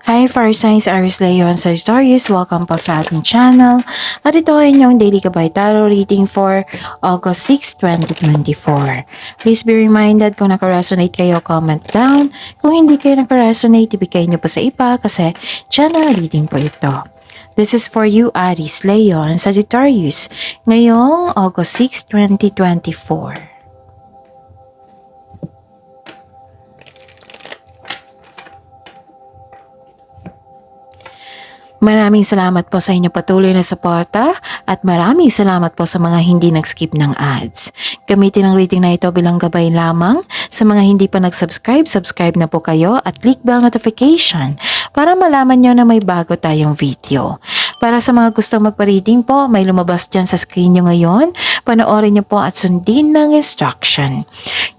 Hi Fire Signs, Aries Leo and Sagittarius. Welcome po sa ating channel. At ito ay inyong Daily Gabay Tarot reading for August 6, 2024. Please be reminded kung nakaresonate kayo, comment down. Kung hindi kayo nakaresonate, ibigay niyo po sa iba kasi channel reading po ito. This is for you, Aries, Leo and Sagittarius. Ngayong August 6, 2024. Maraming salamat po sa inyong patuloy na suporta at maraming salamat po sa mga hindi nag-skip ng ads. Gamitin ang rating na ito bilang gabay lamang. Sa mga hindi pa nag-subscribe, subscribe na po kayo at click bell notification para malaman nyo na may bago tayong video. Para sa mga gustong magpa-reading po, may lumabas dyan sa screen nyo ngayon. Panoorin nyo po at sundin ng instruction.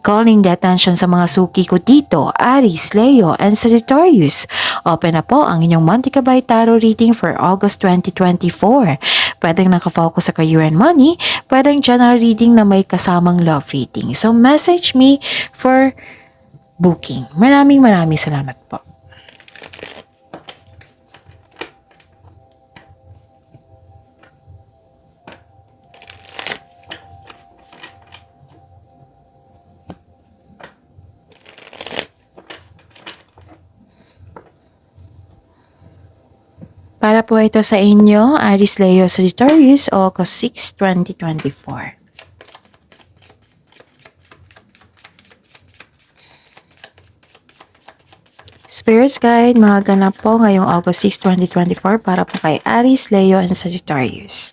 Calling the attention sa mga suki ko dito, Aries, Leo, and Sagittarius. Open na po ang inyong Monthly Gabay Tarot reading for August 2024. Pwedeng nakafocus sa career and money, pwedeng general reading na may kasamang love reading. So message me for booking. Maraming salamat po. Para po ito sa inyo, Aries, Leo, Sagittarius, August 6, 2024. Spirits Guide, mga ganap po ngayong August 6, 2024 para po kay Aries, Leo, and Sagittarius.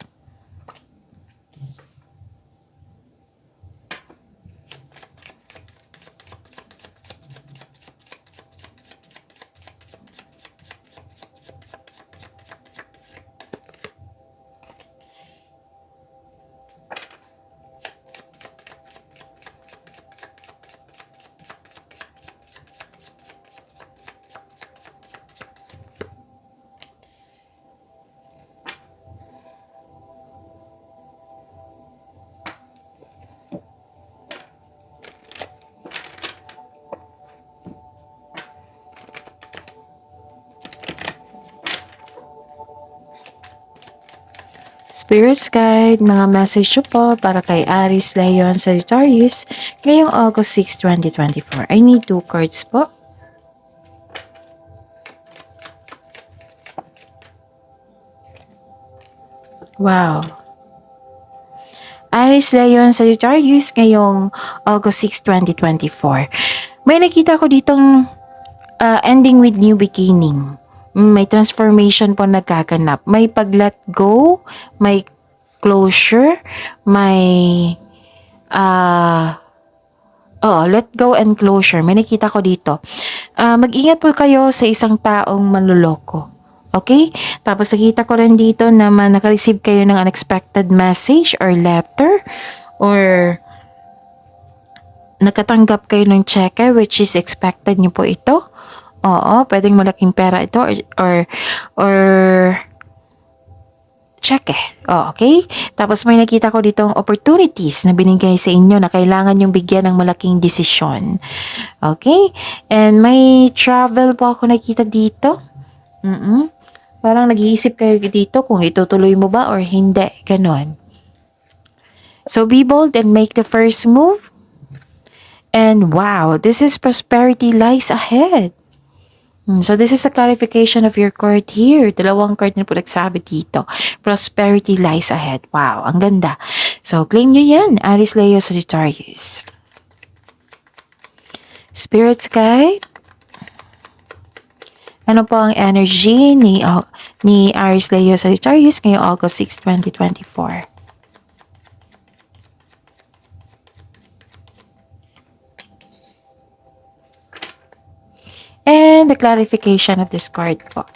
Spirits Guide, mga message po para kay Aries, Leo, and Sagittarius ngayong August 6, 2024. I need 2 cards po. Wow. Aries, Leo, and Sagittarius ngayong August 6, 2024. May nakita ko ditong ending with new beginning. May transformation po nagkaganap. May pag-let go, may closure, may let go and closure. May nakita ko dito. Mag-ingat po kayo sa isang taong manloloko. Okay? Tapos nakita ko rin dito na naka-receive kayo ng unexpected message or letter or nakatanggap kayo ng cheque which is expected nyo po ito. Oo, pwedeng malaking pera ito or cheque. Okay? Tapos may nakita ko ditong opportunities na binigay sa inyo na kailangan yung bigyan ng malaking desisyon. Okay? And may travel po ako nakita dito. Parang nag-iisip kayo dito kung itutuloy mo ba or hindi. Ganon. So be bold and make the first move. And wow, this is prosperity lies ahead. So this is a clarification of your card here. Dalawang card na po nagsabi dito. Prosperity lies ahead. Wow, ang ganda. So claim nyo yan, Aries, Leo, Sagittarius. Spirits Guide. Ano po ang energy ni Aries, Leo, Sagittarius ngayong August 6, 2024? And the clarification of this card po.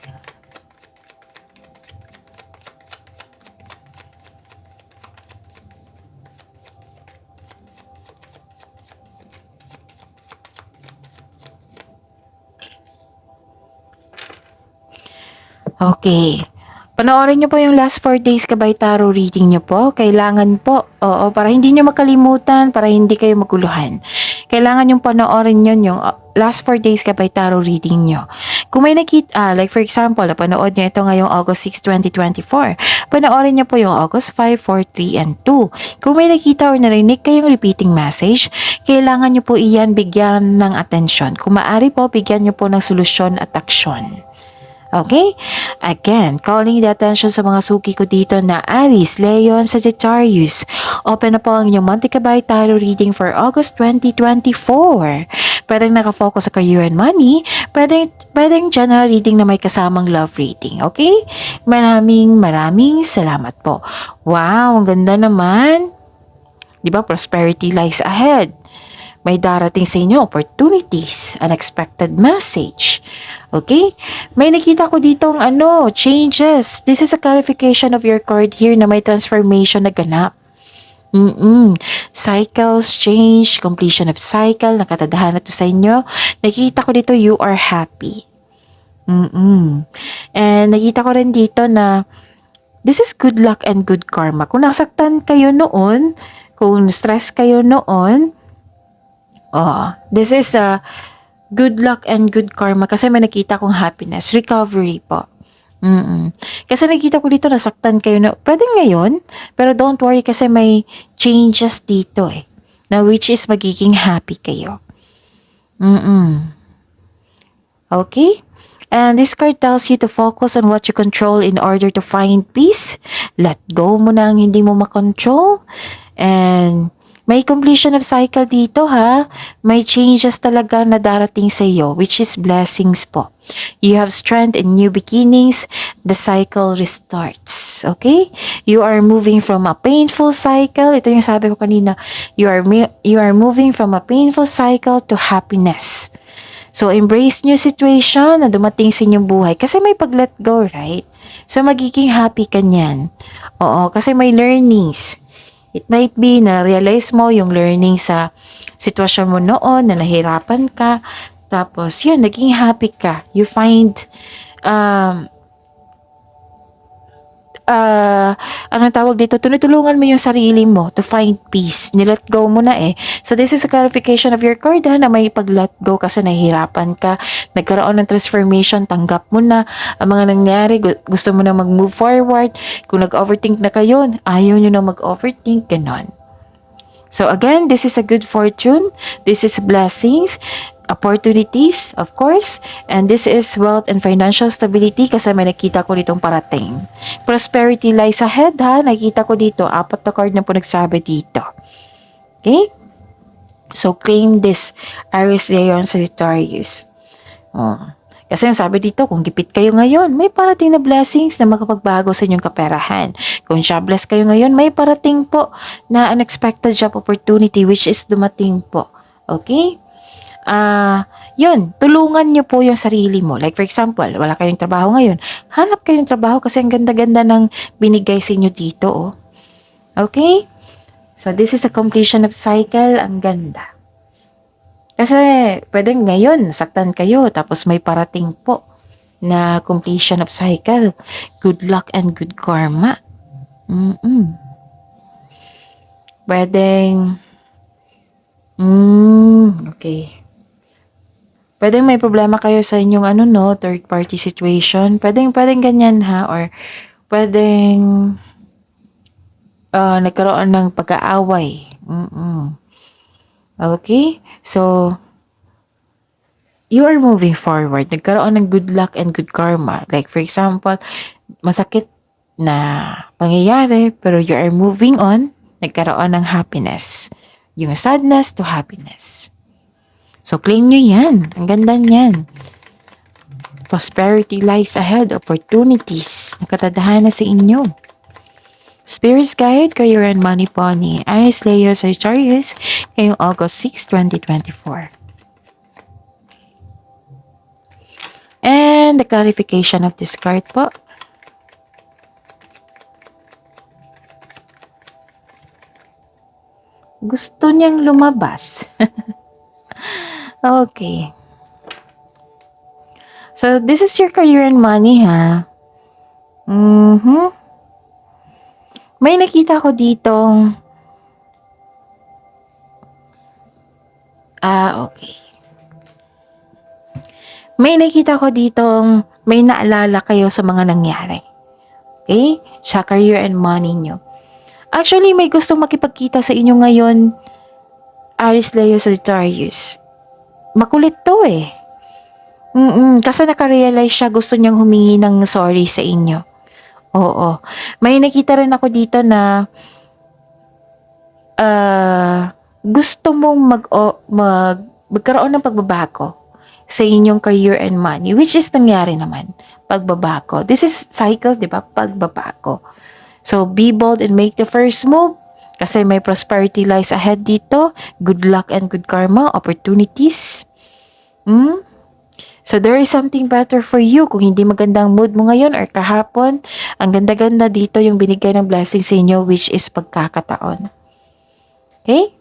Okay. Panoorin nyo po yung last 4 days Gabay Tarot reading nyo po. Kailangan po, para hindi nyo makalimutan, para hindi kayo maguluhan. Kailangan yung panoorin nyo yung last 4 days Gabay Tarot reading nyo. Kung may nakita, like for example, napanood nyo ito ngayong August 6, 2024. Panoorin nyo po yung August 5, 4, 3, and 2. Kung may nakita or narinig kayong repeating message, kailangan nyo po iyan bigyan ng atensyon. Kung maaari po, bigyan nyo po ng solusyon at aksyon. Okay? Again, calling the attention sa mga suki ko dito na Aries, Leon, Sagittarius. Open na po ang inyong Monte Cabay Tarot reading for August 2024. Pwedeng nakafocus sa career and money. Pwedeng general reading na may kasamang love reading. Okay? Maraming salamat po. Wow, ang ganda naman. Diba? Prosperity lies ahead. May darating sa inyo opportunities, unexpected message. Okay? May nakita ko ditong changes. This is a clarification of your card here na may transformation na ganap. Cycles, change, completion of cycle, nakatadhana to sa inyo. Nakita ko dito, you are happy. And nakita ko rin dito na this is good luck and good karma. Kung nasaktan kayo noon, kung stress kayo noon, this is a good luck and good karma kasi may nakita kong happiness, recovery po. Kasi nakita ko dito nasaktan kayo na pwede ngayon, pero don't worry kasi may changes dito na which is magiging happy kayo. Okay? And this card tells you to focus on what you control in order to find peace. Let go mo na ang hindi mo makontrol. And may completion of cycle dito ha. May changes talaga na darating sa iyo, which is blessings po. You have strength in new beginnings. The cycle restarts. Okay? You are moving from a painful cycle. Ito yung sabi ko kanina. You are moving from a painful cycle to happiness. So, embrace new situation na dumating sa inyong buhay. Kasi may pag-let go, right? So, magiging happy ka niyan. Oo, kasi may learnings. It might be na realize mo yung learning sa sitwasyon mo noon na nahirapan ka. Tapos, yun, naging happy ka. You find, anong tawag dito? Tinutulungan mo yung sarili mo to find peace. Nilet go mo na So, this is a clarification of your card na may pag-let go kasi nahihirapan ka. Nagkaroon ng transformation, tanggap mo na ang mga nangyari. Gusto mo na mag-move forward. Kung nag-overthink na kayo, ayaw nyo na mag-overthink. Ganon. So, again, this is a good fortune. This is blessings. Opportunities, of course, and this is wealth and financial stability kasi may nakita ko ditong parating. Prosperity lies ahead ha, nakita ko dito, 4 na card na po nagsabi dito. Okay? So, claim this, Aries, Leon, Sagittarius. Kasi ang sabi dito, kung gipit kayo ngayon, may parating na blessings na makapagbago sa inyong kaperahan. Kung jobless kayo ngayon, may parating po na unexpected job opportunity which is dumating po. Okay? Yun, tulungan nyo po yung sarili mo. Like for example, wala kayong trabaho ngayon. Hanap kayong trabaho kasi ang ganda-ganda ng binigay sa inyo dito. Okay? So, this is a completion of cycle. Ang ganda. Kasi, pwedeng ngayon, saktan kayo, tapos may parating po na completion of cycle. Good luck and good karma. Pwedeng, okay. Pwedeng may problema kayo sa inyong third party situation. Pwedeng ganyan ha, or pwedeng nagkaroon ng pag-aaway. Okay? So, you are moving forward. Nagkaroon ng good luck and good karma. Like for example, masakit na pangyayari, pero you are moving on. Nagkaroon ng happiness. Yung sadness to happiness. So, claim nyo yan. Ang ganda niyan. Prosperity lies ahead. Opportunities. Nakatadahan na sa inyo. Spirit's Guide, Career and Money po ni Aries, Leo, Sagittarius ngayong August 6, 2024. And the clarification of this card po. Gusto niyang lumabas. Okay. So, this is your career and money, ha? May nakita ko ditong okay. May nakita ko ditong may naalala kayo sa mga nangyari. Okay? Sa career and money nyo. Actually, may gustong makipagkita sa inyo ngayon, Aries, Leo, Sagittarius. Makulit to eh. Kasi nakarealize siya, gusto niyang humingi ng sorry sa inyo. Oo. May nakita rin ako dito na gusto mong magkaroon ng pagbabago sa inyong career and money, which is nangyari naman. Pagbabago. This is cycle, di ba? Pagbabago. So, be bold and make the first move kasi may prosperity lies ahead dito. Good luck and good karma, opportunities. So, there is something better for you. Kung hindi magandang mood mo ngayon or kahapon, ang ganda-ganda dito yung binigay ng blessing sa inyo, which is pagkakataon. Okay?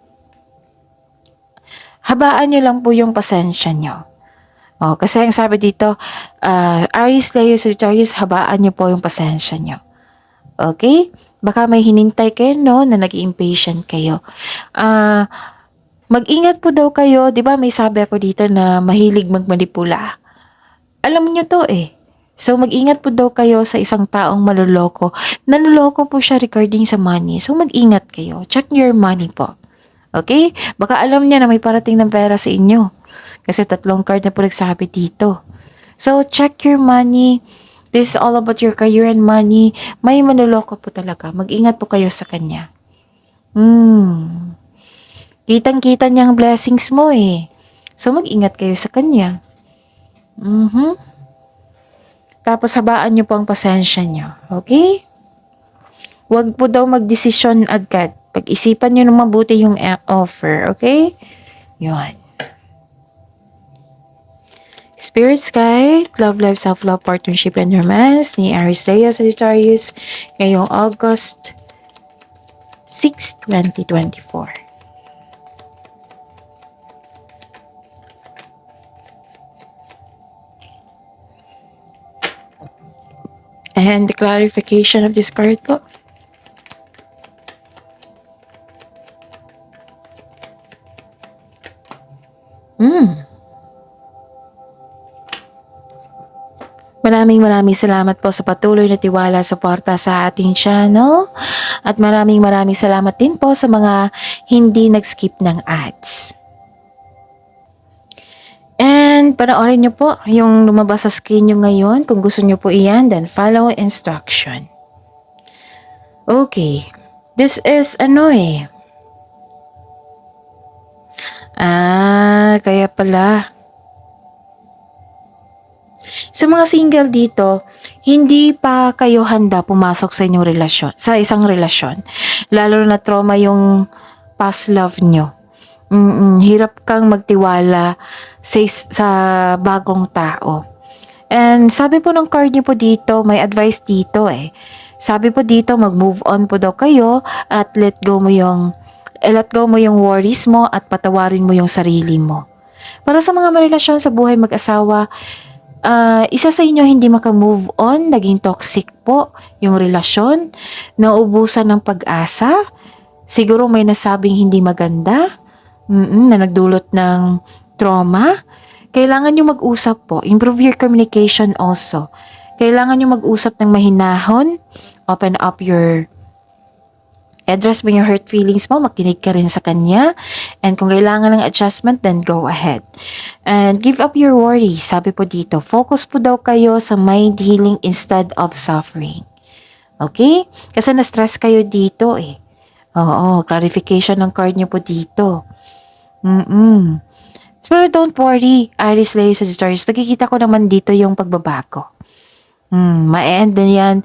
Habaan nyo lang po yung pasensya nyo. Kasi ang sabi dito, Aries, Leo, Sagittarius, habaan nyo po yung pasensya nyo. Okay? Baka may hinintay kayo, no, na nag-impatient kayo. Mag-ingat po daw kayo, di ba may sabi ako dito na mahilig magmanipula. Alam niyo to eh. So mag-ingat po daw kayo sa isang taong maluloko. Naluloko po siya regarding sa money. So mag-ingat kayo. Check your money po. Okay? Baka alam niya na may parating ng pera sa inyo. Kasi 3 card na po nagsabi dito. So check your money. This is all about your career and money. May manloloko po talaga. Mag-ingat po kayo sa kanya. Kitang-kita niya ang blessings mo eh. So, mag-ingat kayo sa kanya. Tapos, habaan niyo po ang pasensya niyo. Okay? Huwag po daw mag-desisyon agad. Pag-isipan niyo na mabuti yung offer. Okay? Yun. Spirit Guide, Love Life, Self-Love, Partnership, and Romance ni Aries, Leo, Sagittarius ngayong August 6, 2024. And the clarification of this card po. Maraming salamat po sa patuloy na tiwala, suporta sa ating channel. At maraming salamat din po sa mga hindi nag-skip ng ads. And panoorin nyo po yung lumabas sa screen nyo ngayon. Kung gusto nyo po iyan, then follow instruction. Okay. This is kaya pala. Sa mga single dito, hindi pa kayo handa pumasok sa inyong relasyon, sa isang relasyon. Lalo na trauma yung past love nyo. Hirap kang magtiwala sa bagong tao. And sabi po ng card niyo po dito, may advice dito eh. Sabi po dito, mag-move on po daw kayo at let go mo yung worries mo at patawarin mo yung sarili mo. Para sa mga marelasyon sa buhay mag-asawa, isa sa inyo hindi maka-move on, naging toxic po yung relasyon, naubusan ng pag-asa, siguro may nasabing hindi maganda, na nagdulot ng trauma. Kailangan nyo mag-usap po, improve your communication also. Kailangan nyo mag-usap ng mahinahon, open up address mo yung hurt feelings mo, makinig ka rin sa kanya. And kung kailangan ng adjustment, then go ahead. And give up your worries. Sabi po dito, focus po daw kayo sa mind healing instead of suffering. Okay? Kasi na-stress kayo dito eh. Oo, clarification ng card niyo po dito. Pero don't worry, Aries, Leo, Sagittarius. Nakikita ko naman dito yung pagbabago. Ma-end na yan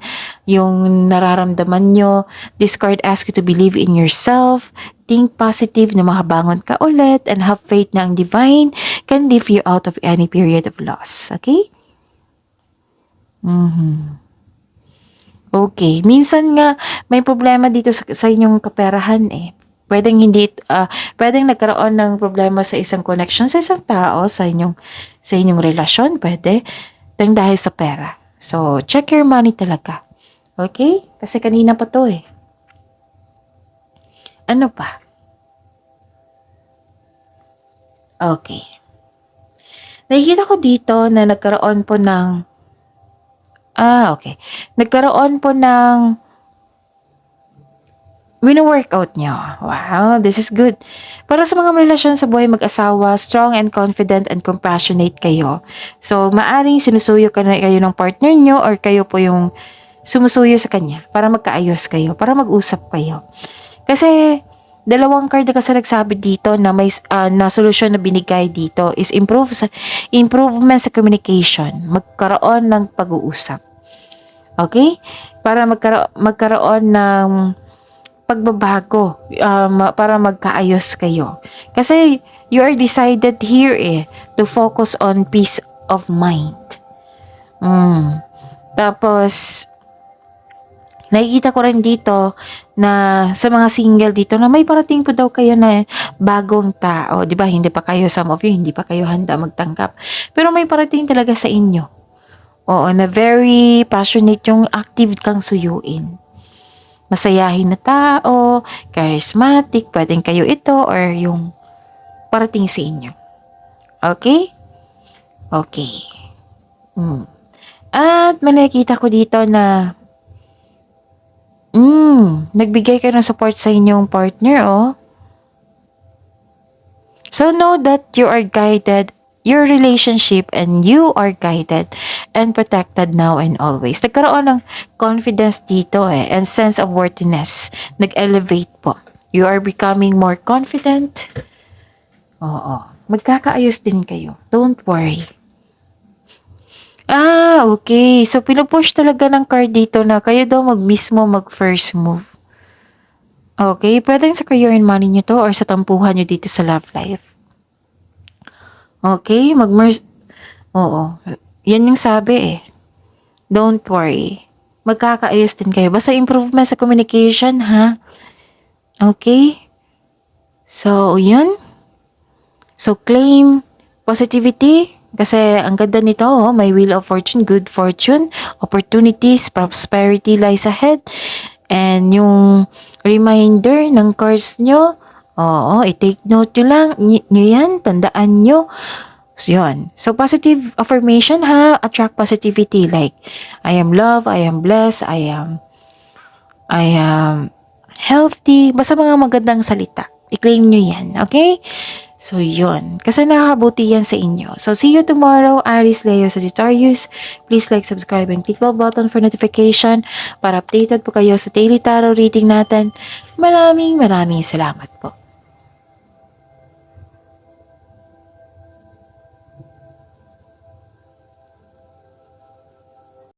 yung nararamdaman nyo. This card asks you to believe in yourself, think positive na makabangon ka ulit, and have faith na ang divine can lift you out of any period of loss. Okay? Okay. Minsan nga, may problema dito sa inyong kaperahan eh. Pwedeng nagkaroon ng problema sa isang connection sa isang tao, sa inyong relasyon, pwede. Dahil sa pera. So, check your money talaga. Okay? Kasi kanina pa to eh. Ano pa? Okay. Nakikita ko dito na nagkaroon po ng okay. Nagkaroon po ng wino-workout nyo. Wow, this is good. Para sa mga relasyon sa buhay mag-asawa, strong and confident and compassionate kayo. So, maaring sinusuyo kayo ng partner nyo or kayo po yung sumusuyo sa kanya para magkaayos kayo, para mag-usap kayo. Kasi, dalawang card na kasi nagsabi dito na may na solusyon na binigay dito is improvement sa communication, magkaroon ng pag-uusap. Okay? Para magkaroon ng pagbabago para magkaayos kayo. Kasi you are decided here to focus on peace of mind. Tapos, nakikita ko rin dito na sa mga single dito na may parating po daw kayo na bagong tao. Di ba? Hindi pa kayo, some of you, hindi pa kayo handa magtanggap. Pero may parating talaga sa inyo. Oo, na very passionate yung active kang suyuin. Masayahin na tao, charismatic, pwedeng kayo ito or yung parating sa inyo. Okay? Okay. At may nakikita ko dito na nagbigay kayo ng support sa inyong partner, So know that you are guided, your relationship and you are guided and protected now and always. Nagkaroon ng confidence dito and sense of worthiness. Nag-elevate po. You are becoming more confident. Oo. Magkakaayos din kayo. Don't worry. Okay. So, pinupush talaga ng card dito na kayo daw mag-first move. Okay. Pwedeng sa career and money nyo to or sa tampuhan nyo dito sa love life. Okay, oo. Yan yung sabi Don't worry. Magkakaayos din kayo. Basta improvement sa communication, ha? Okay? So, yun. So, claim positivity. Kasi ang ganda nito, may wheel of fortune, good fortune, opportunities, prosperity lies ahead. And yung reminder ng cards nyo, i-take note nyo yan, tandaan nyo. So, yun. So, positive affirmation attract positivity like, I am loved, I am blessed, I am healthy. Basta mga magandang salita. I-claim nyo yan, okay? So, yun. Kasi nakakabuti yan sa inyo. So, see you tomorrow, Aries, Leo, Sagittarius. Please like, subscribe, and click bell button for notification para updated po kayo sa daily tarot reading natin. Maraming salamat po.